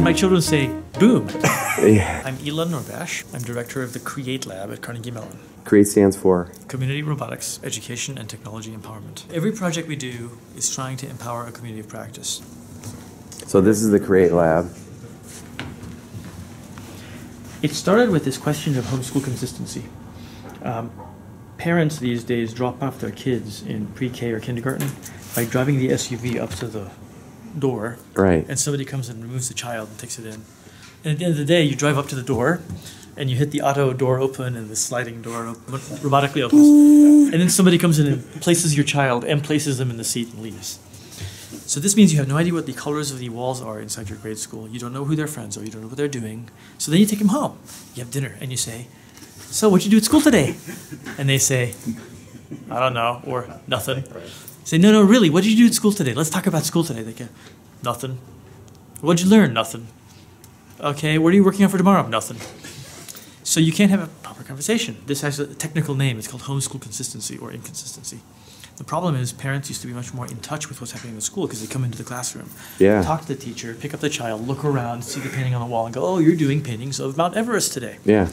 My children say, boom. Yeah. I'm Illah Nourbakhsh. I'm director of the Create Lab at Carnegie Mellon. CREATE stands for? Community Robotics, Education and Technology Empowerment. Every project we do is trying to empower a community of practice. So this is the CREATE Lab. It started with this question of homeschool consistency. Parents these days drop off their kids in pre-K or kindergarten by driving the SUV up to the door, right? And somebody comes and removes the child and takes it in. And at the end of the day, you drive up to the door, and you hit the auto door open, and the sliding door robotically opens. And then somebody comes in and places your child and places them in the seat and leaves. So this means you have no idea what the colors of the walls are inside your grade school. You don't know who their friends are. You don't know what they're doing. So then you take them home. You have dinner, and you say, so what'd you do at school today? And they say, I don't know, or nothing. Say, no, really, what did you do at school today? Let's talk about school today. They go, nothing. What'd you learn? Nothing. Okay, what are you working on for tomorrow? Nothing. So you can't have a proper conversation. This has a technical name. It's called homeschool consistency or inconsistency. The problem is parents used to be much more in touch with what's happening in the school because they come into the classroom, talk to the teacher, pick up the child, look around, see the painting on the wall, and go, oh, you're doing paintings of Mount Everest today. Yeah.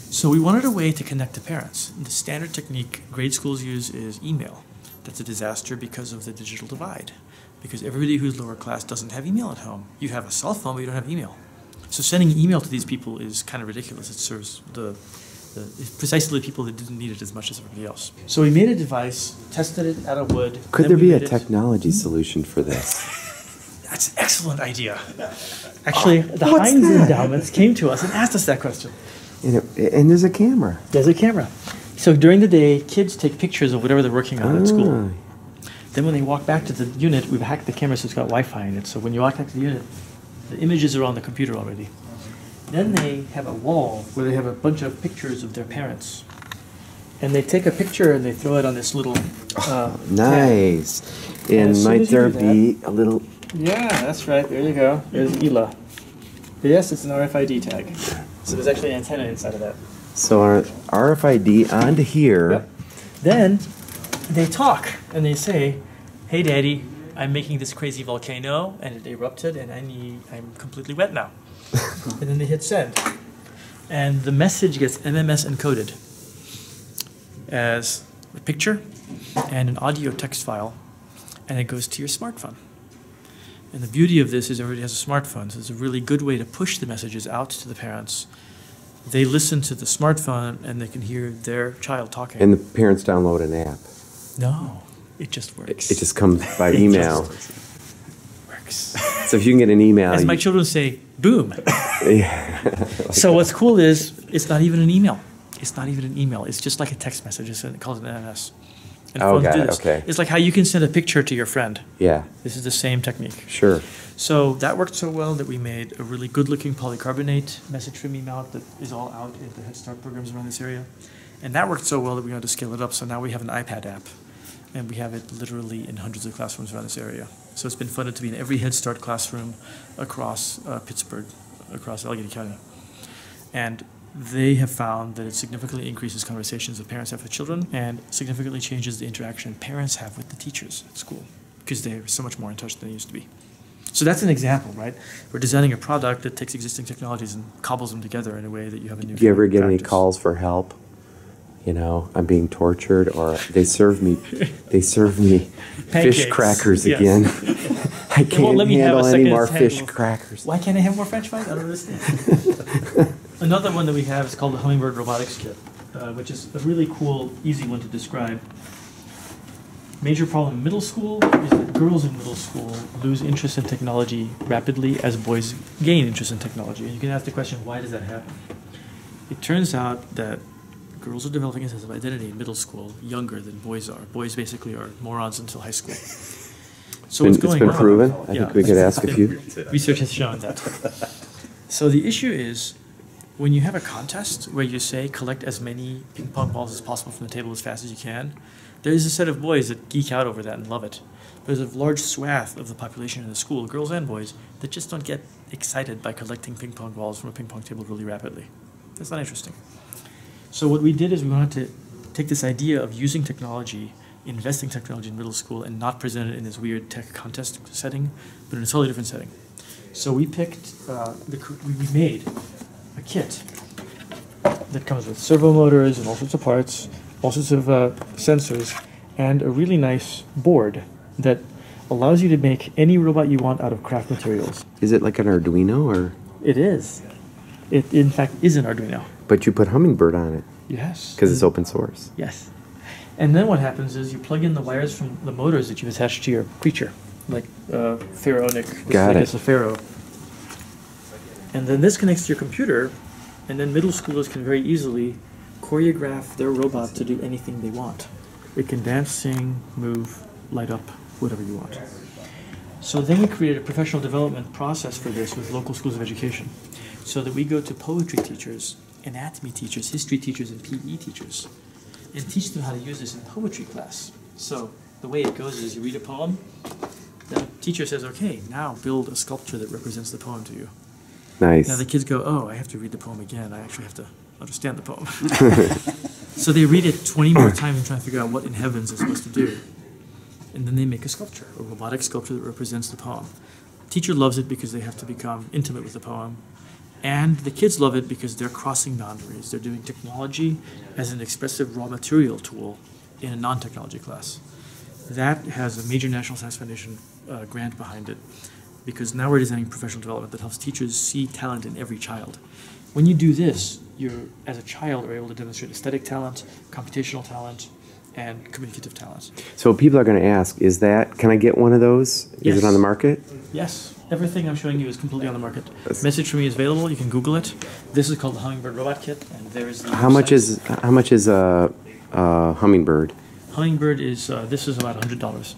So we wanted a way to connect to parents. The standard technique grade schools use is email. That's a disaster because of the digital divide. Because everybody who's lower class doesn't have email at home. You have a cell phone, but you don't have email. So sending email to these people is kind of ridiculous. It serves precisely the people that didn't need it as much as everybody else. So we made a device, tested it out of wood. Could there be a technology solution for this? That's an excellent idea. Actually, the Heinz Endowments came to us and asked us that question. And there's a camera. There's a camera. So during the day, kids take pictures of whatever they're working on at school. Then when they walk back to the unit, we've hacked the camera so it's got Wi-Fi in it. So when you walk back to the unit, the images are on the computer already. Then they have a wall where they have a bunch of pictures of their parents. And they take a picture and they throw it on this little nice. And might there be a little... Yeah, that's right. There you go. There's Illah. Yes, it's an RFID tag. So there's actually an antenna inside of that. So our RFID onto here. Yep. Then they talk and they say, hey, Daddy, I'm making this crazy volcano and it erupted and I'm completely wet now. And then they hit send. And the message gets MMS encoded as a picture and an audio text file, and it goes to your smartphone. And the beauty of this is everybody has a smartphone, so it's a really good way to push the messages out to the parents. They listen to the smartphone and they can hear their child talking. And the parents download an app. No, it just works. It just comes by email. Works. So if you can get an email. As my children say, boom. Yeah. So what's cool is it's not even an email. It's not even an email. It's just like a text message. It's called an MMS. And phones do this. Okay. It's like how you can send a picture to your friend. Yeah. This is the same technique. Sure. So that worked so well that we made a really good-looking polycarbonate message from me mount that is all out in the Head Start programs around this area. And that worked so well that we had to scale it up. So now we have an iPad app, and we have it literally in hundreds of classrooms around this area. So it's been funded to be in every Head Start classroom across Pittsburgh, across Allegheny County. And they have found that it significantly increases conversations that parents have with children and significantly changes the interaction parents have with the teachers at school because they're so much more in touch than they used to be. So that's an example, right? We're designing a product that takes existing technologies and cobbles them together in a way that you have a new. Do you ever get any calls for help? You know, I'm being tortured, or they serve me fish crackers again. I can't handle any more fish crackers. Why can't I have more French fries? I don't understand. Another one that we have is called the Hummingbird Robotics Kit, which is a really cool, easy one to describe. Major problem in middle school is that girls in middle school lose interest in technology rapidly as boys gain interest in technology. And you can ask the question, why does that happen? It turns out that girls are developing a sense of identity in middle school younger than boys are. Boys basically are morons until high school. So what's going on? It's been proven. I think we could ask a few. Research has shown that. So the issue is, when you have a contest where you say collect as many ping pong balls as possible from the table as fast as you can, there is a set of boys that geek out over that and love it. But there's a large swath of the population in the school, girls and boys, that just don't get excited by collecting ping pong balls from a ping pong table really rapidly. That's not interesting. So what we did is we wanted to take this idea of using technology investing technology in middle school and not present it in this weird tech contest setting, but in a totally different setting. So we picked, we made a kit that comes with servo motors and all sorts of parts, all sorts of sensors, and a really nice board that allows you to make any robot you want out of craft materials. Is it like an Arduino or? It is. It, in fact, is an Arduino. But you put Hummingbird on it. Yes. Because it's open source. Yes. And then what happens is you plug in the wires from the motors that you've attached to your creature, like pharaonic. Got it. It's a pharaoh. And then this connects to your computer, and then middle schoolers can very easily choreograph their robot to do anything they want. It can dance, sing, move, light up, whatever you want. So then we created a professional development process for this with local schools of education, so that we go to poetry teachers, anatomy teachers, history teachers, and PE teachers, and teach them how to use this in poetry class. So the way it goes is you read a poem, the teacher says, okay, now build a sculpture that represents the poem to you. Nice. Now the kids go, oh, I have to read the poem again. I actually have to understand the poem. So they read it 20 more times and try to figure out what in heavens it's supposed to do. And then they make a sculpture, a robotic sculpture that represents the poem. Teacher loves it because they have to become intimate with the poem. And the kids love it because they're crossing boundaries. They're doing technology as an expressive raw material tool in a non-technology class. That has a major National Science Foundation grant behind it, because now we're designing professional development that helps teachers see talent in every child. When you do this, you, as a child, are able to demonstrate aesthetic talent, computational talent, and communicative talent. So people are going to ask, can I get one of those? Yes. Is it on the market? Yes. Everything I'm showing you is completely on the market. Message from me is available. You can Google it. This is called the Hummingbird Robot Kit, and there's the How much is a Hummingbird? Hummingbird is this is about $100,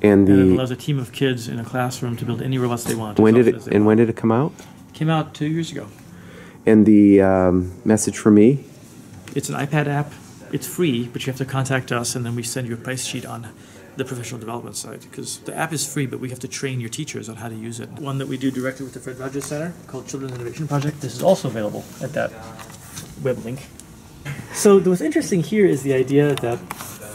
And it allows a team of kids in a classroom to build any robots they want. when did it come out? It came out 2 years ago. And the message from me? It's an iPad app. It's free, but you have to contact us, and then we send you a price sheet on the professional development side, because the app is free, but we have to train your teachers on how to use it. One that we do directly with the Fred Rogers Center called Children's Innovation Project. This is also available at that web link. So what's interesting here is the idea that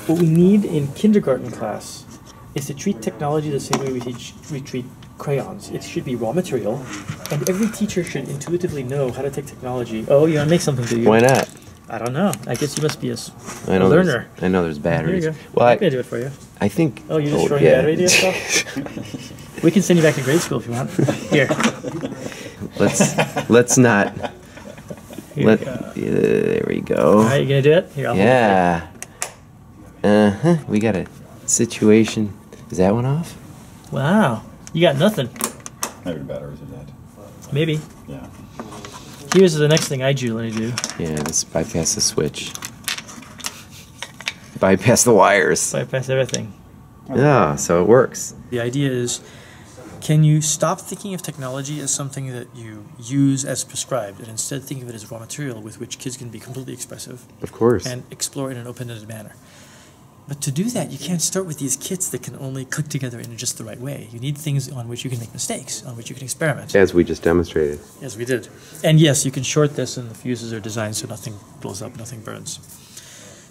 what we need in kindergarten class is to treat technology the same way we treat crayons. It should be raw material, and every teacher should intuitively know how to take technology. Oh, you want to make something, do you? Why not? I don't know. I guess you must be a learner. I know there's batteries. Here you go. Well, I'm going to do it for you. I think... Oh, you're just throwing battery ideas stuff? We can send you back to grade school if you want. Here. Let's not... there we go. All right, you going to do it? Here, I'll hold it. We got a situation. Is that one off? Wow. You got nothing. Maybe batteries are dead. Maybe. Yeah. Here's the next thing I usually do. Yeah, let's bypass the switch. Bypass the wires. Bypass everything. Yeah, so it works. The idea is, can you stop thinking of technology as something that you use as prescribed, and instead think of it as raw material with which kids can be completely expressive? Of course. And explore in an open-ended manner. But to do that, you can't start with these kits that can only click together in just the right way. You need things on which you can make mistakes, on which you can experiment. As we just demonstrated. As we did. And yes, you can short this, and the fuses are designed so nothing blows up, nothing burns.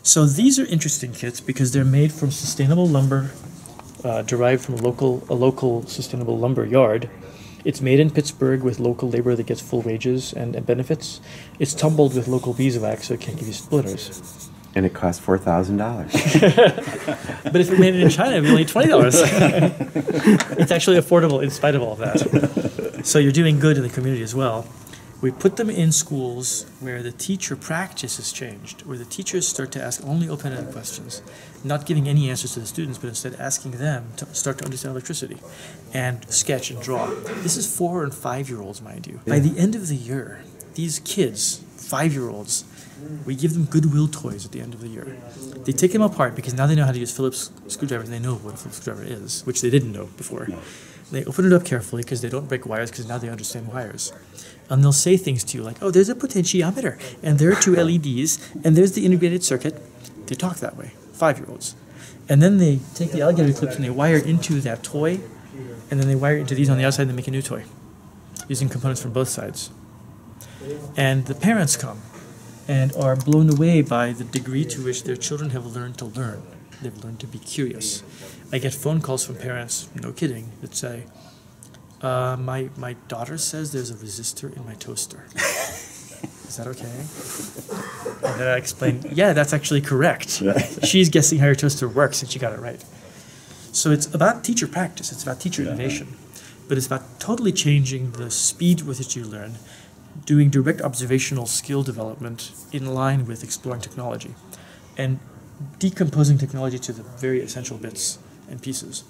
So these are interesting kits because they're made from sustainable lumber, derived from a local sustainable lumber yard. It's made in Pittsburgh with local labor that gets full wages and benefits. It's tumbled with local beeswax, so it can't give you splitters. And it costs $4,000. But if we made it in China, it'd be only $20. It's actually affordable in spite of all of that. So you're doing good in the community as well. We put them in schools where the teacher practice has changed, where the teachers start to ask only open-ended questions, not giving any answers to the students, but instead asking them to start to understand electricity and sketch and draw. This is 4- and 5-year-olds, mind you. By the end of the year, these kids, 5-year-olds, we give them Goodwill toys at the end of the year. They take them apart because now they know how to use Phillips screwdrivers. They know what a Phillips screwdriver is, which they didn't know before. They open it up carefully because they don't break wires, because now they understand wires. And they'll say things to you like, oh, there's a potentiometer, and there are 2 LEDs, and there's the integrated circuit. They talk that way, 5-year-olds. And then they take the alligator clips and they wire into that toy, and then they wire into these on the outside and they make a new toy using components from both sides. And the parents come and are blown away by the degree to which their children have learned to learn. They've learned to be curious. I get phone calls from parents, no kidding, that say, my daughter says there's a resistor in my toaster. Is that okay? And then I explain, yeah, that's actually correct. She's guessing how your toaster works, and she got it right. So it's about teacher practice. It's about teacher innovation. But it's about totally changing the speed with which you learn, doing direct observational skill development in line with exploring technology, and decomposing technology to the very essential bits and pieces.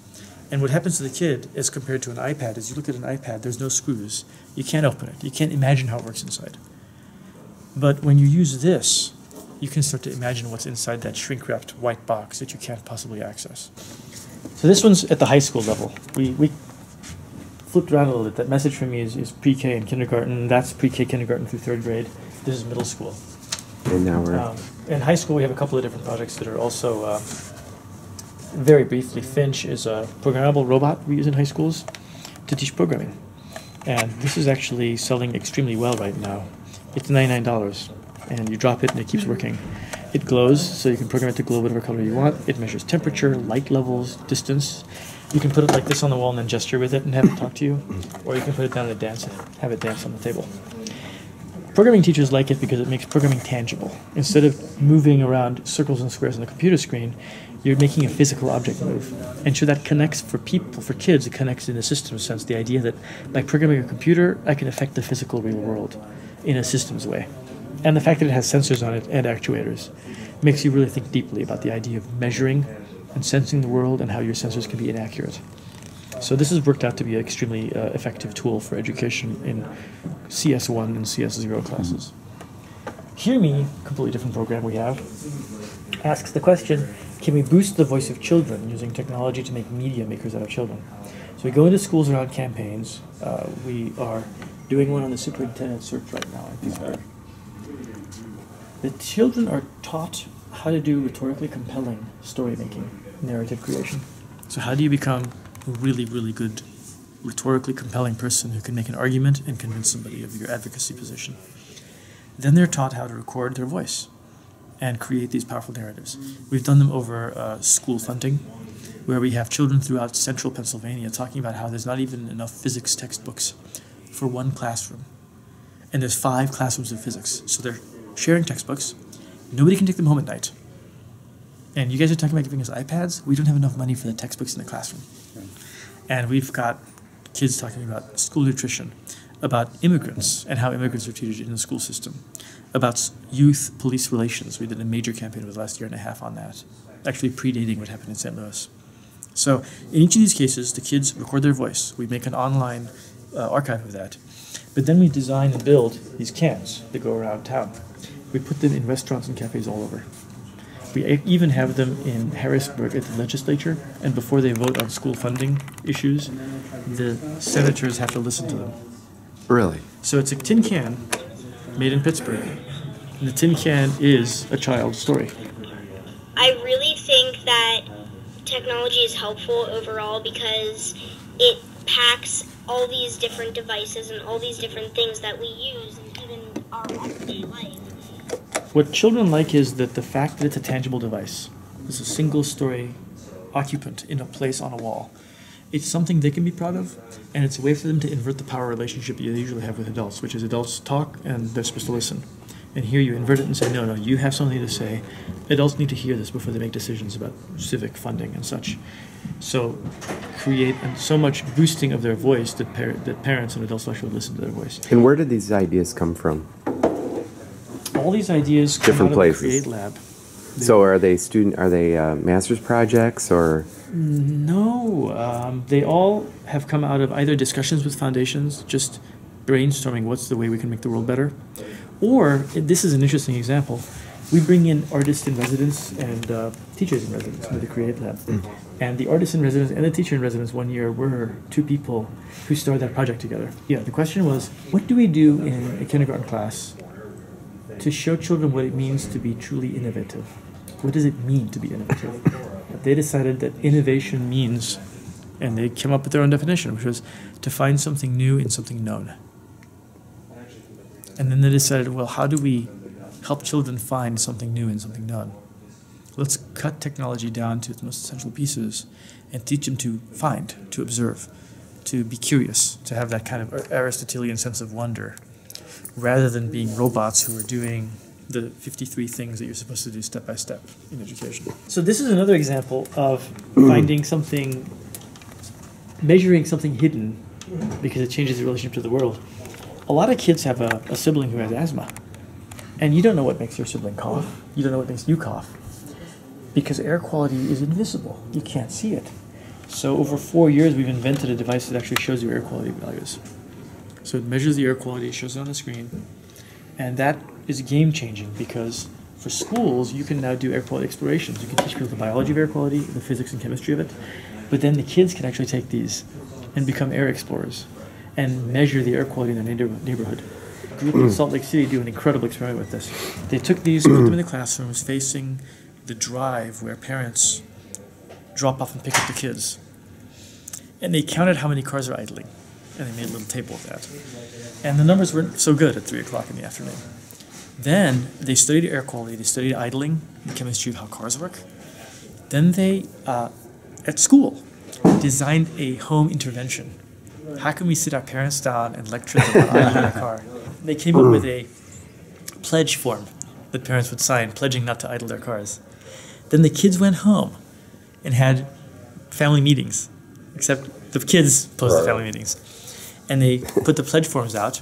And what happens to the kid as compared to an iPad is you look at an iPad, there's no screws. You can't open it. You can't imagine how it works inside. But when you use this, you can start to imagine what's inside that shrink-wrapped white box that you can't possibly access. So this one's at the high school level. We flipped around a little bit. That message from me is pre-K and kindergarten. That's pre-K, kindergarten through third grade. This is middle school. And now we're... in high school, we have a couple of different projects that are also, very briefly, Finch is a programmable robot we use in high schools to teach programming. And this is actually selling extremely well right now. It's $99, and you drop it and it keeps working. It glows, so you can program it to glow whatever color you want. It measures temperature, light levels, distance. You can put it like this on the wall and then gesture with it and have it talk to you. Or you can put it down and dance, have it dance on the table. Programming teachers like it because it makes programming tangible. Instead of moving around circles and squares on the computer screen, you're making a physical object move. And so that connects for people, for kids, it connects in a systems sense. The idea that by programming a computer, I can affect the physical real world in a systems way. And the fact that it has sensors on it and actuators makes you really think deeply about the idea of measuring and sensing the world and how your sensors can be inaccurate. So this has worked out to be an extremely effective tool for education in CS1 and CS0 classes. Hear Me, completely different program we have, asks the question, can we boost the voice of children using technology to make media makers out of children? So we go into schools around campaigns. We are doing one on the superintendent search right now in Pittsburgh. The children are taught how to do rhetorically compelling story making, narrative creation. So how do you become a really, really good rhetorically compelling person who can make an argument and convince somebody of your advocacy position? Then they're taught how to record their voice and create these powerful narratives. We've done them over school funding, where we have children throughout central Pennsylvania talking about how there's not even enough physics textbooks for one classroom. And there's 5 classrooms of physics. So they're sharing textbooks. Nobody can take them home at night. And you guys are talking about giving us iPads? We don't have enough money for the textbooks in the classroom. And we've got kids talking about school nutrition, about immigrants and how immigrants are treated in the school system, about youth-police relations. We did a major campaign over the last year and a half on that, actually predating what happened in St. Louis. So in each of these cases, the kids record their voice. We make an online archive of that. But then we design and build these cans that go around town. We put them in restaurants and cafes all over. We even have them in Harrisburg at the legislature, and before they vote on school funding issues, the senators have to listen to them. Really? So it's a tin can made in Pittsburgh. And the tin can is a child's story. I really think that technology is helpful overall because it packs all these different devices and all these different things that we use in even our everyday life. What children like is that the fact that it's a tangible device. It's a single story occupant in a place on a wall. It's something they can be proud of, and it's a way for them to invert the power relationship you usually have with adults, which is adults talk and they're supposed to listen. And here you invert it and say, no, you have something to say. Adults need to hear this before they make decisions about civic funding and such. So create so much boosting of their voice that parents and adults actually listen to their voice. And where did these ideas come from? All these ideas come Different out places. of the Create Lab. So are they master's projects or? No, they all have come out of either discussions with foundations, just brainstorming what's the way we can make the world better, or, this is an interesting example, we bring in artists in residence and teachers in residence into the Create Lab. And the artist in residence and the teacher in residence one year were 2 people who started that project together. Yeah, the question was, what do we do in a kindergarten class to show children what it means to be truly innovative? What does it mean to be innovative? They decided that innovation means, and they came up with their own definition, which was to find something new in something known. And then they decided, well, how do we help children find something new in something known? Let's cut technology down to its most essential pieces and teach them to find, to observe, to be curious, to have that kind of Aristotelian sense of wonder, rather than being robots who are doing the 53 things that you're supposed to do step by step in education. So this is another example of finding something, measuring something hidden because it changes the relationship to the world. A lot of kids have a sibling who has asthma, and you don't know what makes your sibling cough. You don't know what makes you cough, because air quality is invisible. You can't see it. So over 4 years, we've invented a device that actually shows you air quality values. So it measures the air quality, shows it on the screen, and that is game-changing because for schools, you can now do air quality explorations. You can teach people the biology of air quality, the physics and chemistry of it, but then the kids can actually take these and become air explorers and measure the air quality in their neighborhood. A group in Salt Lake City do an incredible experiment with this. They took these, put them in the classrooms facing the drive where parents drop off and pick up the kids. And they counted how many cars are idling. And they made a little table of that. And the numbers weren't so good at 3 o'clock in the afternoon. Then they studied air quality, they studied idling, the chemistry of how cars work. Then they, at school, designed a home intervention. How can we sit our parents down and lecture them about idling their car? They came up with a pledge form that parents would sign, pledging not to idle their cars. Then the kids went home and had family meetings, except the kids posted family meetings. And they put the pledge forms out,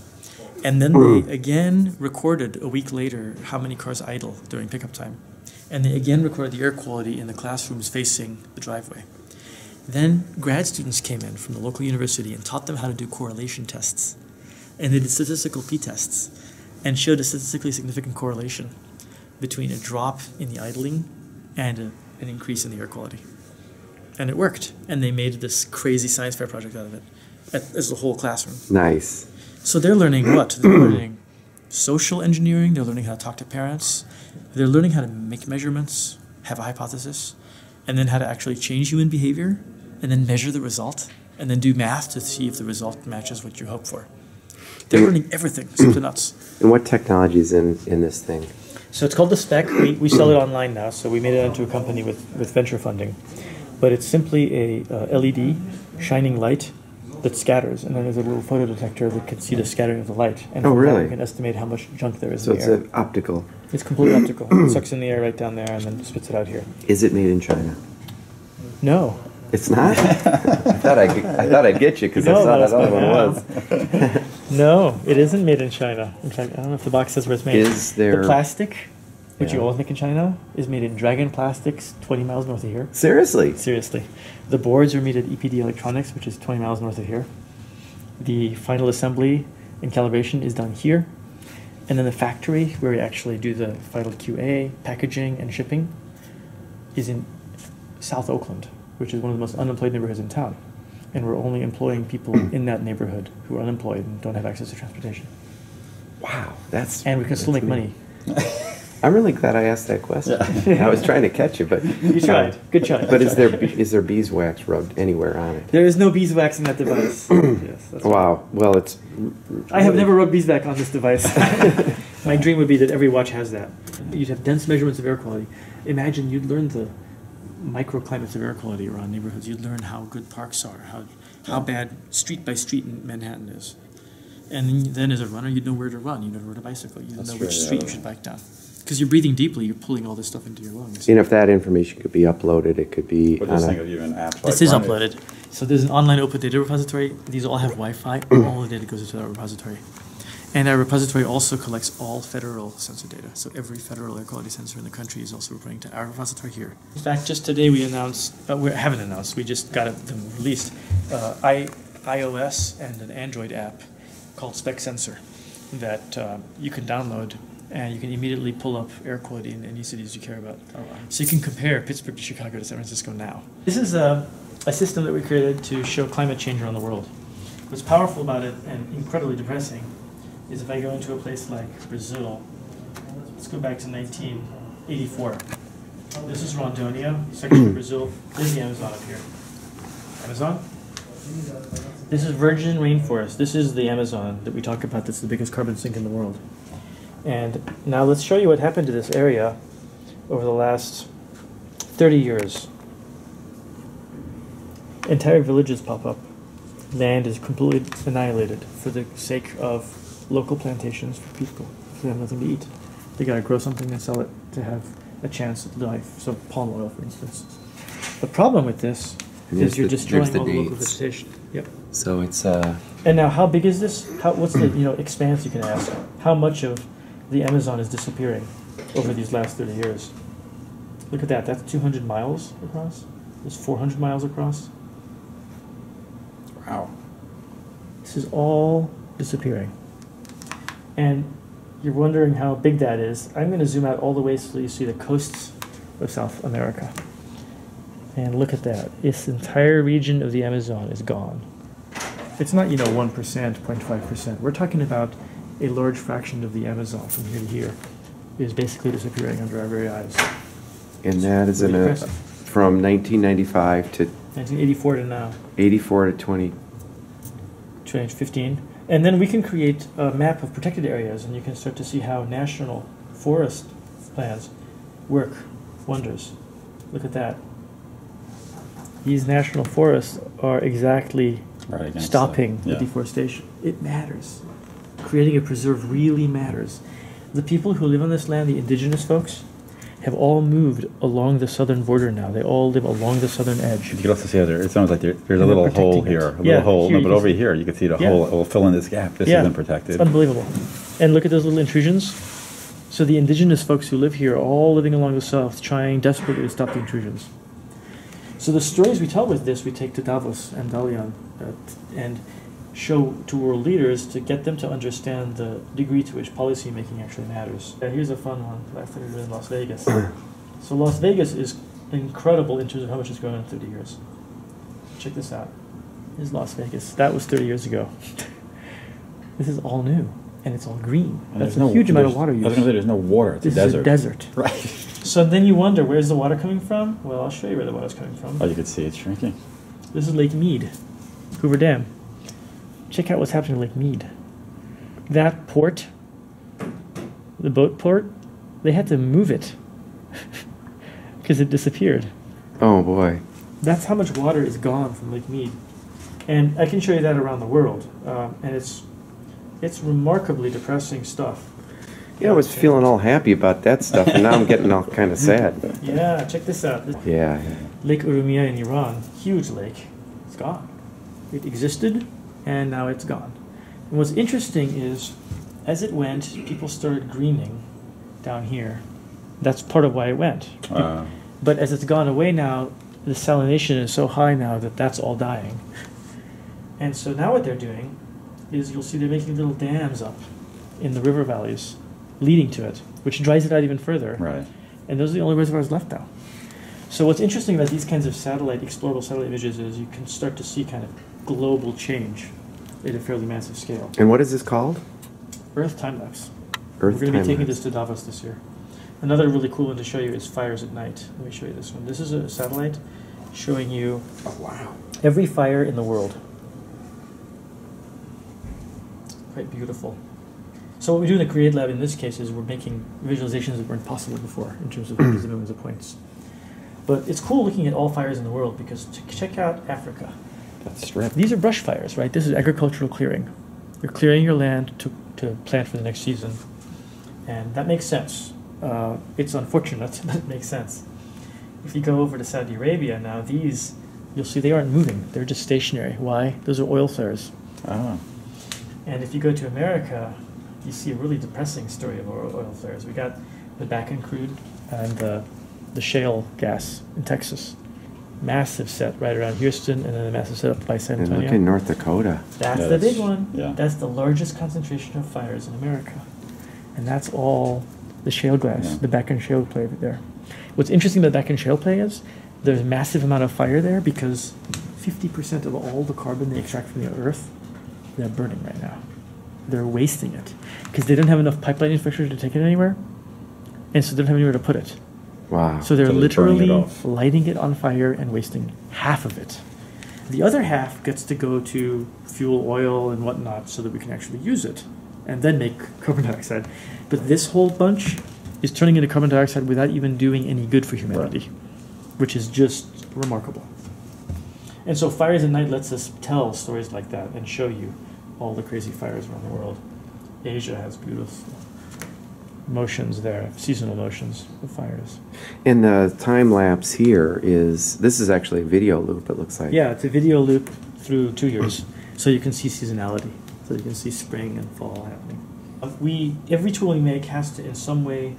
and then they again recorded a week later how many cars idle during pickup time. And they again recorded the air quality in the classrooms facing the driveway. Then grad students came in from the local university and taught them how to do correlation tests. And they did statistical p-tests and showed a statistically significant correlation between a drop in the idling and an increase in the air quality. And it worked. And they made this crazy science fair project out of it as a whole classroom. Nice. So they're learning what? They're learning social engineering. They're learning how to talk to parents. They're learning how to make measurements, have a hypothesis, and then how to actually change human behavior, and then measure the result, and then do math to see if the result matches what you hope for. They're learning everything, soup to nuts. And what technology is in this thing? So it's called the Spec. We sell it online now, so we made it into a company with venture funding. But it's simply a LED shining light that scatters, and then there's a little photo detector that can see the scattering of the light. And from that we can estimate how much junk there is in the air. So it's optical. It's completely optical. It sucks in the air right down there and then spits it out here. Is it made in China? No. It's not? I thought I'd get you because I saw that other one was. No, it isn't made in China. In fact, I don't know if the box says where it's made. Is there... The plastic, which you always make in China, is made in Dragon Plastics 20 miles north of here. Seriously? Seriously. The boards are made at EPD Electronics, which is 20 miles north of here. The final assembly and calibration is done here. And then the factory, where we actually do the final QA, packaging, and shipping, is in South Oakland, which is one of the most unemployed neighborhoods in town. And we're only employing people in that neighborhood who are unemployed and don't have access to transportation. Wow, and we can still make money. I'm really glad I asked that question. I was trying to catch you, but you tried. Good try. But is there beeswax rubbed anywhere on it? There is no beeswax in that device. Yes, that's wow. Right. Well, it's. I have never rubbed beeswax on this device. My dream would be that every watch has that. You'd have dense measurements of air quality. Imagine you'd learn the microclimates of air quality around neighborhoods. You'd learn how good parks are, how bad street by street in Manhattan is. And then as a runner, you'd know where to run. You'd know where to bicycle. You'd know which street you should bike down. Because you're breathing deeply, you're pulling all this stuff into your lungs. And if that information could be uploaded, it could be. But this thing of even apps. This is uploaded. So there's an online open data repository. These all have Wi-Fi. All the data goes into that repository. And our repository also collects all federal sensor data. So every federal air quality sensor in the country is also reporting to our repository here. In fact, just today we announced, we haven't announced, we just got them released, iOS and an Android app called Spec Sensor that you can download, and you can immediately pull up air quality in any cities you care about. So you can compare Pittsburgh to Chicago to San Francisco now. This is a system that we created to show climate change around the world. What's powerful about it, and incredibly depressing, is if I go into a place like Brazil, let's go back to 1984. This is Rondônia, section of Brazil. This is the Amazon up here. Amazon? This is virgin rainforest. This is the Amazon that we talk about that's the biggest carbon sink in the world. And now let's show you what happened to this area over the last 30 years. Entire villages pop up. Land is completely annihilated for the sake of local plantations for people. They have nothing to eat. They gotta grow something and sell it to have a chance at life. So palm oil, for instance. The problem with this is you're destroying all the local vegetation. Yep. So it's And now, how big is this? What's the expanse, you can ask? How much of the Amazon is disappearing over these last 30 years? Look at that. That's 200 miles across. It's 400 miles across. Wow. This is all disappearing. And you're wondering how big that is. I'm going to zoom out all the way so you see the coasts of South America. And look at that. This entire region of the Amazon is gone. It's not, 1%, 0.5%. We're talking about a large fraction of the Amazon from here to here is basically disappearing under our very eyes. and that is from 1995 to 1984 to now. 84 to 2015. And then we can create a map of protected areas, and you can start to see how national forest plans work wonders. Look at that. These national forests are exactly stopping the deforestation. It matters. Creating a preserve really matters. The people who live on this land, the indigenous folks, have all moved along the southern border now. They all live along the southern edge. You can also see it sounds like there's a little hole here. A little hole. No, but over here you can see the hole. It will fill in this gap. This isn't protected. It's unbelievable. And look at those little intrusions. So the indigenous folks who live here are all living along the south, trying desperately to stop the intrusions. So the stories we tell with this, we take to Davos and Dalian and show to world leaders to get them to understand the degree to which policy making actually matters. Here's a fun one. Last time we were in Las Vegas. So Las Vegas is incredible in terms of how much it's grown in 30 years. Check this out. Here's Las Vegas. That was 30 years ago. This is all new, and it's all green. And that's a huge amount of water use. I was going to say there's no water. It's a desert. This is a desert. Right. So then you wonder, where's the water coming from? Well, I'll show you where the water's coming from. Oh, you can see it's shrinking. This is Lake Mead, Hoover Dam. Check out what's happening to Lake Mead. That port, the boat port, they had to move it because it disappeared. Oh boy. That's how much water is gone from Lake Mead. And I can show you that around the world. And it's remarkably depressing stuff. Yeah, I was feeling all happy about that stuff, and now I'm getting all kind of sad. Yeah, check this out. Yeah. Lake Urumia in Iran, huge lake, it's gone. It existed, and now it's gone. And what's interesting is, as it went, people started greening down here. That's part of why it went. But as it's gone away now, the salination is so high now that that's all dying. And so now what they're doing is, you'll see they're making little dams up in the river valleys leading to it, which dries it out even further. Right. And those are the only reservoirs left now. So what's interesting about these kinds of explorable satellite images is you can start to see kind of global change at a fairly massive scale. And what is this called? Earth time-lapse. We're going to be taking this to Davos this year. Another really cool one to show you is fires at night. Let me show you this one. This is a satellite showing you every fire in the world. Quite beautiful. So what we do in the Create Lab in this case is we're making visualizations that weren't possible before in terms of hundreds of millions of points. But it's cool looking at all fires in the world because check out Africa. That's strip. These are brush fires, right? This is agricultural clearing. You're clearing your land to plant for the next season. And that makes sense. It's unfortunate, but it makes sense. If you go over to Saudi Arabia now, these, you'll see they aren't moving. They're just stationary. Why? Those are oil flares. Oh. And if you go to America, you see a really depressing story of oil flares. We got the Bakken crude and the shale gas in Texas. Massive set right around Houston, and then a massive set up by San Antonio. And look in North Dakota. That's the big one. Yeah. That's the largest concentration of fires in America. And that's all the shale gas, the Bakken shale play there. What's interesting about Bakken shale play is there's a massive amount of fire there because 50% of all the carbon they extract from the earth, they're burning right now. They're wasting it because they don't have enough pipeline infrastructure to take it anywhere, and so they don't have anywhere to put it. Wow. So they're burning literally it off. lighting it on fire and wasting half of it. The other half gets to go to fuel oil and whatnot so that we can actually use it and then make carbon dioxide. But this whole bunch is turning into carbon dioxide without even doing any good for humanity. which is just remarkable. And so Fires at Night lets us tell stories like that and show you all the crazy fires around the world. Asia has beautiful motions there, seasonal motions of fires. And the time lapse here this is actually a video loop, it looks like. Yeah, it's a video loop through 2 years. So you can see seasonality. So you can see spring and fall happening. Every tool we make has to in some way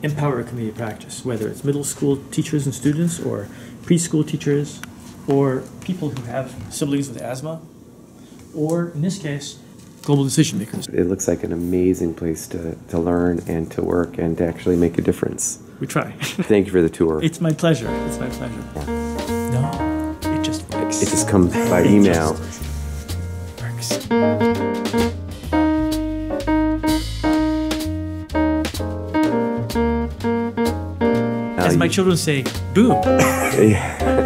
empower a community practice, whether it's middle school teachers and students or preschool teachers or people who have siblings with asthma, or in this case, global decision makers. It looks like an amazing place to learn and to work and to actually make a difference. We try. Thank you for the tour. It's my pleasure. It's my pleasure. No, it just works. It just comes by email. Works. As my children say, boom. Yeah.